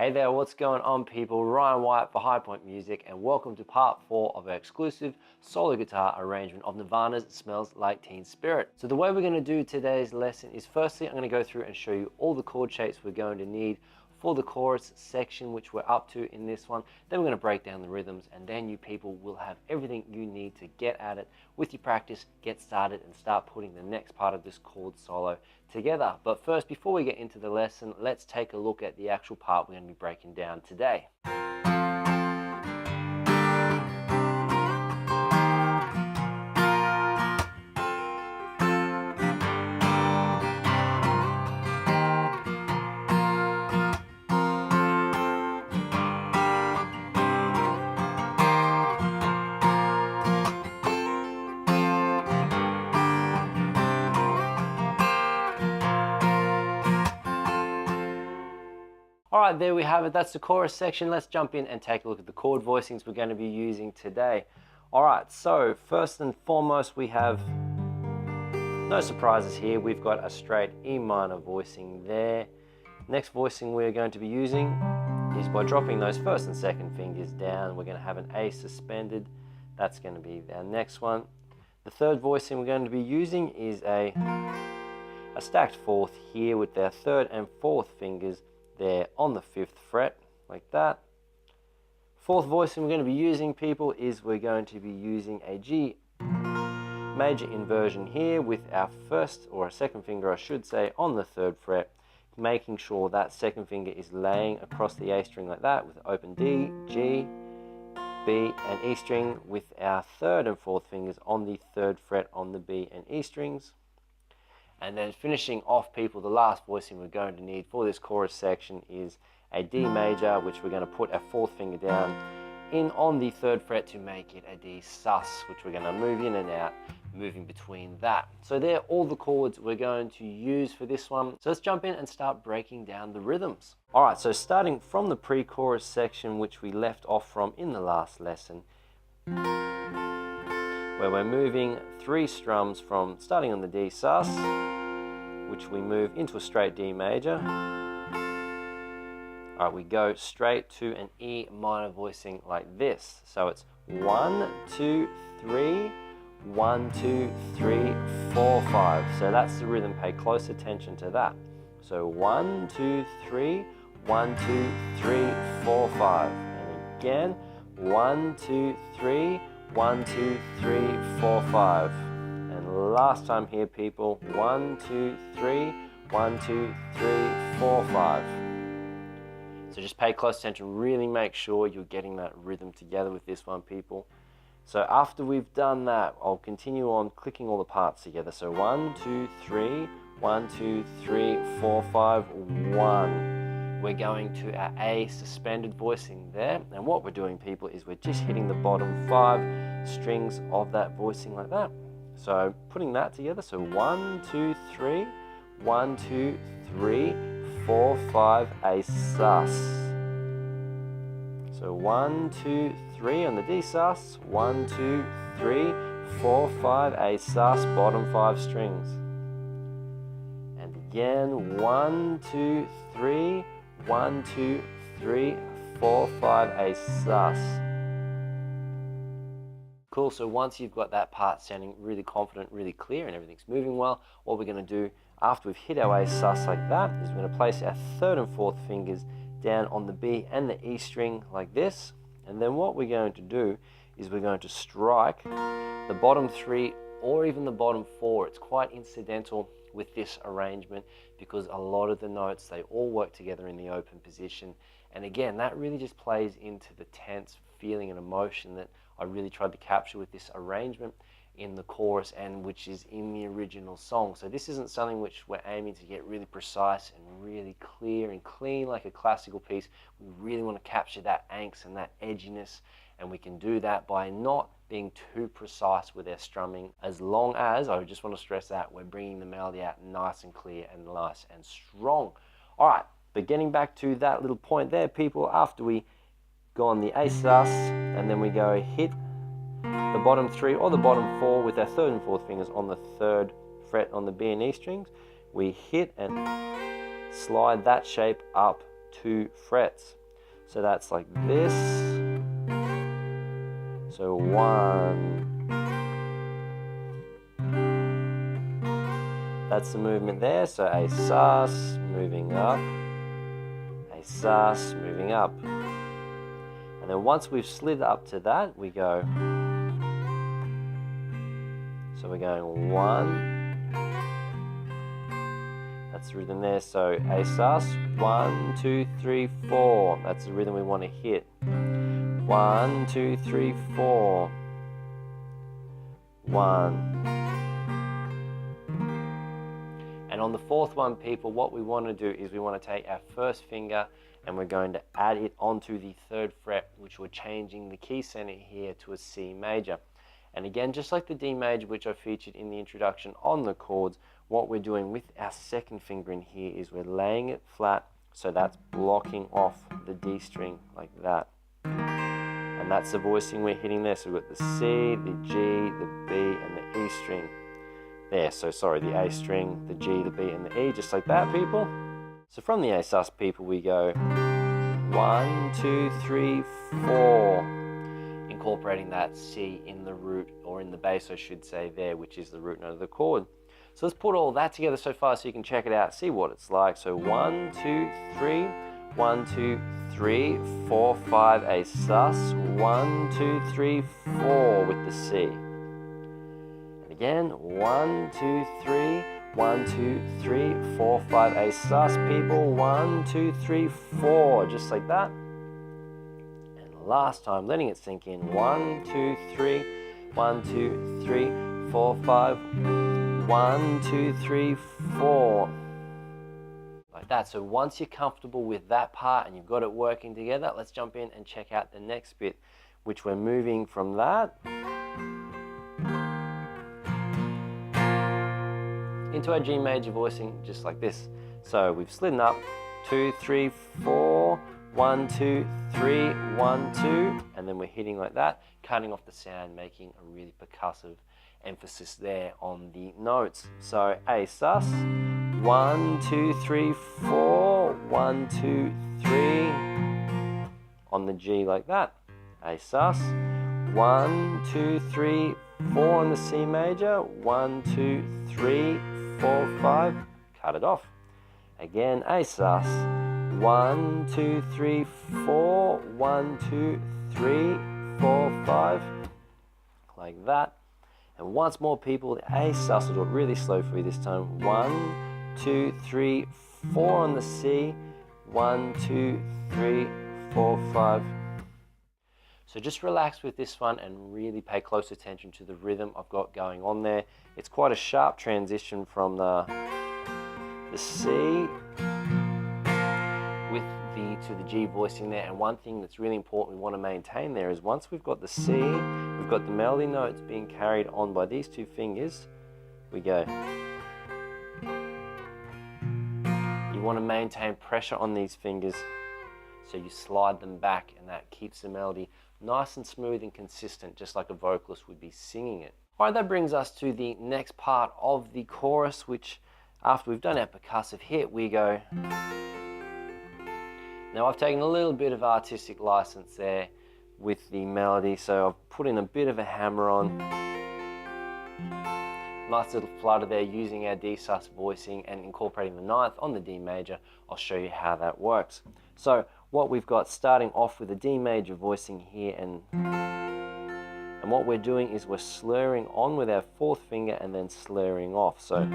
Hey there, what's going on people? Ryan Wyatt for High Point Music, and welcome to part 4 of our exclusive solo guitar arrangement of Nirvana's Smells Like Teen Spirit. So the way we're going to do today's lesson is, firstly I'm going to go through and show you all the chord shapes we're going to need for the chorus section, which we're up to in this one. Then we're going to break down the rhythms, and then you people will have everything you need to get at it with your practice, get started and start putting the next part of this chord solo together. But first, before we get into the lesson, let's take a look at the actual part we're going to be breaking down today. Alright, there we have it. That's the chorus section. Let's jump in and take a look at the chord voicings we're going to be using today. Alright, so first and foremost we have no surprises here. We've got a straight E minor voicing there. Next voicing we're going to be using is by dropping those first and second fingers down. We're going to have an A suspended. That's going to be our next one. The third voicing we're going to be using is a stacked fourth here with our third and fourth fingers there on the 5th fret, like that. Fourth voicing we're going to be using, people, is we're going to be using a G major inversion here with our first, or our second finger I should say, on the 3rd fret, making sure that second finger is laying across the A string like that with open D, G, B and E string, with our 3rd and 4th fingers on the 3rd fret on the B and E strings. And then finishing off, people, the last voicing we're going to need for this chorus section is a D major, which we're going to put our 4th finger down in on the 3rd fret to make it a D sus, which we're going to move in and out, moving between that. So they're all the chords we're going to use for this one. So let's jump in and start breaking down the rhythms. Alright, so starting from the pre-chorus section, which we left off from in the last lesson, where we're moving 3 strums from starting on the D sus, which we move into a straight D major. Alright, we go straight to an E minor voicing like this. So it's 1, 2, 3, 1, 2, 3, 4, 5. So that's the rhythm. Pay close attention to that. So 1, 2, 3, 1, 2, 3, 4, 5. And again, 1, 2, 3, 1, 2, 3, 4, 5. And last time here, people, 1, 2, 3, 1, 2, 3, 4, 5. So just pay close attention, really make sure you're getting that rhythm together with this one, people. So after we've done that, I'll continue on clicking all the parts together. So 1, 2, 3, 1, 2, 3, 4, 5, 1. We're going to our A suspended voicing there. And what we're doing, people, is we're just hitting the bottom 5 strings of that voicing like that. So putting that together, so 1, 2, 3, 1, 2, 3, 4, 5, A sus. So 1, 2, 3 on the D sus, 1, 2, 3, 4, 5, A sus, bottom 5 strings. And again, 1, 2, 3, 1, 2, 3, 4, 5, A sus. Cool, so once you've got that part sounding really confident, really clear, and everything's moving well, what we're going to do after we've hit our A sus like that is we're going to place our 3rd and 4th fingers down on the B and the E string like this. And then what we're going to do is we're going to strike the bottom 3 or even the bottom 4. It's quite incidental with this arrangement because a lot of the notes, they all work together in the open position. And again, that really just plays into the tense feeling and emotion that I really tried to capture with this arrangement in the chorus, and which is in the original song. So this isn't something which we're aiming to get really precise and really clear and clean like a classical piece. We really want to capture that angst and that edginess, and we can do that by not being too precise with our strumming, as long as, I just want to stress that, we're bringing the melody out nice and clear and nice and strong. Alright, but getting back to that little point there, people, after we go on the A sus, and then we go hit the bottom 3 or the bottom 4 with our 3rd and 4th fingers on the 3rd fret on the B and E strings, we hit and slide that shape up 2 frets. So that's like this. So 1. That's the movement there. So a sus, moving up, a sus, moving up. And then once we've slid up to that, we go. So we're going 1. That's the rhythm there. So a sus, 1, 2, 3, 4. That's the rhythm we want to hit. 1, 2, 3, 4. 1. And on the 4th one, people, what we want to do is we want to take our first finger and we're going to add it onto the 3rd fret, which we're changing the key center here to a C major. And again, just like the D major, which I featured in the introduction on the chords, what we're doing with our 2nd finger in here is we're laying it flat, so that's blocking off the D string like that. And that's the voicing we're hitting there. So we've got the C, the G, the B, and the E string there. So sorry, the A string, the G, the B, and the E, just like that, people. So from the A sus, people, we go 1, 2, 3, 4, incorporating that C in the root, or in the bass, I should say there, which is the root note of the chord. So let's put all that together so far so you can check it out, see what it's like. So 1, 2, 3, 1, 2, 3, 4, 5, A sus, 1, 2, 3, 4 with the C. And again, 1, 2, 3, 1, 2, 3, 4, 5, A sus, people, 1, 2, 3, 4, just like that. And last time, letting it sink in, 1, 2, 3, 1, 2, 3, 4, 5, 1, 2, 3, 4. Like that. So once you're comfortable with that part and you've got it working together, let's jump in and check out the next bit, which we're moving from that into our G major voicing, just like this. So we've slidden up, 2, 3, 4, 1, 2, 3, 1, 2, and then we're hitting like that, cutting off the sound, making a really percussive emphasis there on the notes. So A sus, 1, 2, 3, 4, 1, 2, 3, on the G like that. A sus, 1, 2, 3, 4 on the C major, 1, 2, 3, 4, 5, cut it off. Again, A sus, 1, 2, 3, 4, 1, 2, 3, 4, 5, like that. And once more, people, the A sus, will do it really slow for you this time. 1, 2, 3, 4 on the C, 1, 2, 3, 4, 5. So just relax with this one and really pay close attention to the rhythm I've got going on there. It's quite a sharp transition from the C with to the G voicing there. And one thing that's really important we want to maintain there is once we've got the C, we've got the melody notes being carried on by these 2 fingers, we go. You want to maintain pressure on these fingers so you slide them back, and that keeps the melody nice and smooth and consistent, just like a vocalist would be singing it. Alright, that brings us to the next part of the chorus, which after we've done our percussive hit, we go. Now I've taken a little bit of artistic license there with the melody, so I've put in a bit of a hammer on. Nice little flutter there using our D sus voicing and incorporating the 9th on the D major. I'll show you how that works. So what we've got, starting off with the D major voicing here, and what we're doing is we're slurring on with our 4th finger and then slurring off. So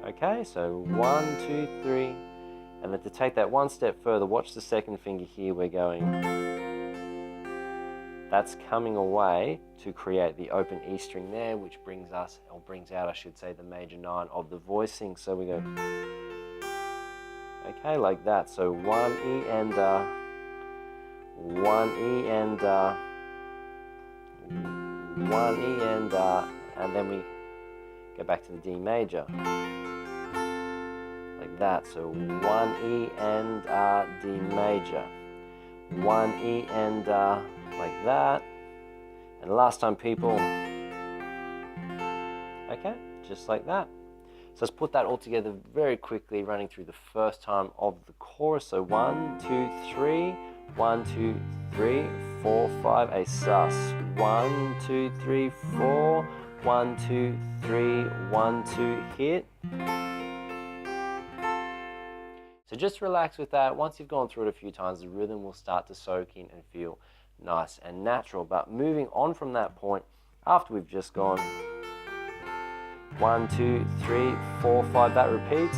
okay, so 1, 2, 3. And then to take that one step further, watch the 2nd finger here, we're going. That's coming away to create the open E string there, which brings us, or brings out, I should say, the major 9 of the voicing. So we go, okay, like that. So 1 E and 1 E and 1 E and then we go back to the D major. Like that. So 1 E and D major, 1 E and like that. And last time, people, okay, just like that. So let's put that all together very quickly, running through the first time of the chorus. So 1, 2, 3, 1, 2, 3, 4, 5, a sus. 1, 2, 3, 4, 1, 2, 3, 1, 2, hit. So just relax with that. Once you've gone through it a few times, the rhythm will start to soak in and feel nice and natural. But moving on from that point, after we've just gone 1, 2, 3, 4, 5, that repeats.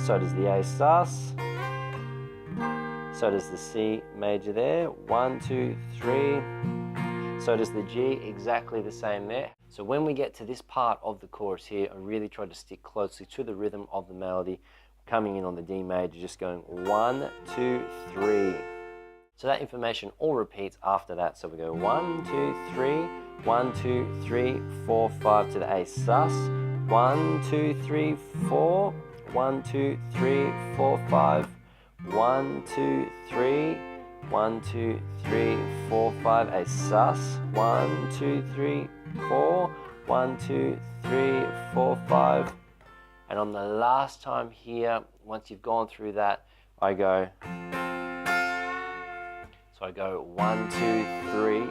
So does the A sus. So does the C major there. 1, 2, 3. So does the G, exactly the same there. So when we get to this part of the chorus here, I really try to stick closely to the rhythm of the melody, coming in on the D major, just going 1, 2, 3. So that information all repeats after that. So we go 1, 2, 3, 1, 2, 3, 4, 5 to the A sus. 1, 2, 3, 4, 1, 2, 3, 4, 5. 1, 2, 3, 1, 2, 3, 4, 5, a sus. 1, 2, 3, 4, 1, 2, 3, 4, 5. And on the last time here, once you've gone through that, I go 1, 2, 3,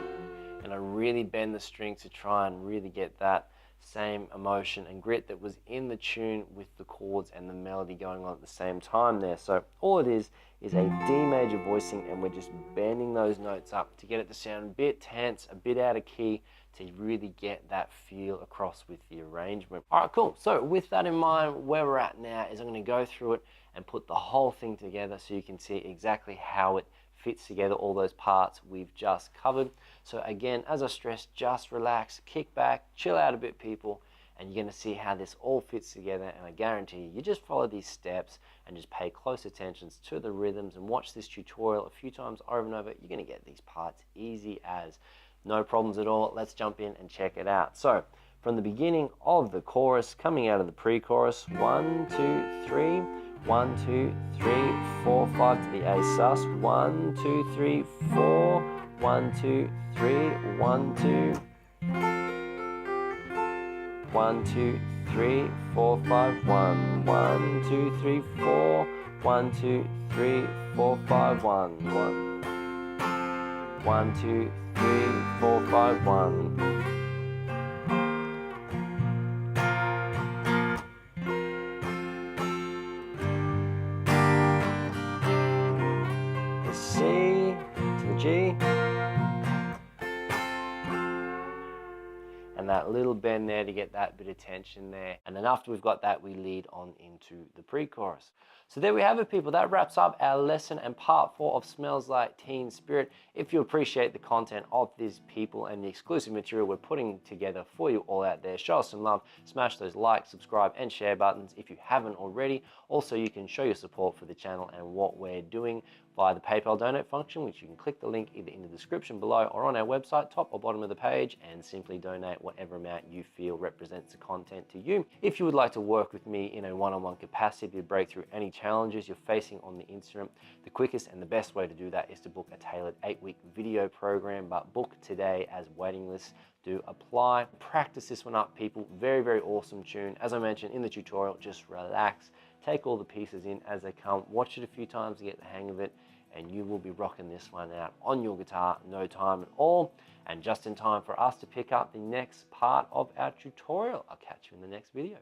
and I really bend the string to try and really get that same emotion and grit that was in the tune with the chords and the melody going on at the same time there. So all it is a D major voicing, and we're just bending those notes up to get it to sound a bit tense, a bit out of key, to really get that feel across with the arrangement. All right, cool. So with that in mind, where we're at now is I'm going to go through it and put the whole thing together so you can see exactly how it fits together, all those parts we've just covered. So again, as I stressed, just relax, kick back, chill out a bit, people, and you're going to see how this all fits together. And I guarantee you just follow these steps and just pay close attention to the rhythms and watch this tutorial a few times over and over. You're going to get these parts easy as. No problems at all. Let's jump in and check it out. So from the beginning of the chorus, coming out of the pre-chorus, 1, 2, 3, 1, 2, 3, 4, 5 to the A sus. 1, 2, 3, 4, 1, 2, 3, 1, 2. 1, 2, 3, 4, 5, 1. 1, 2, 3, 4, 1, 2, 3, 4, 5, 1. 1, 2, 3, 4, 5, 1. The C to the G. And that little bend there to get that bit of tension there. And then after we've got that, we lead on into the pre-chorus. So there we have it, people. That wraps up our lesson and part 4 of Smells Like Teen Spirit. If you appreciate the content of these people and the exclusive material we're putting together for you all out there, show us some love, smash those like, subscribe, and share buttons if you haven't already. Also, you can show your support for the channel and what we're doing via the PayPal donate function, which you can click the link either in the description below or on our website, top or bottom of the page, and simply donate whatever amount you feel represents the content to you. If you would like to work with me in a one-on-one capacity to break through any challenges you're facing on the Instagram, the quickest and the best way to do that is to book a tailored 8-week video program, but book today as waiting lists do apply. Practice this one up, people. Very, very awesome tune. As I mentioned in the tutorial, just relax, take all the pieces in as they come, watch it a few times to get the hang of it, and you will be rocking this one out on your guitar, no time at all, and just in time for us to pick up the next part of our tutorial. I'll catch you in the next video.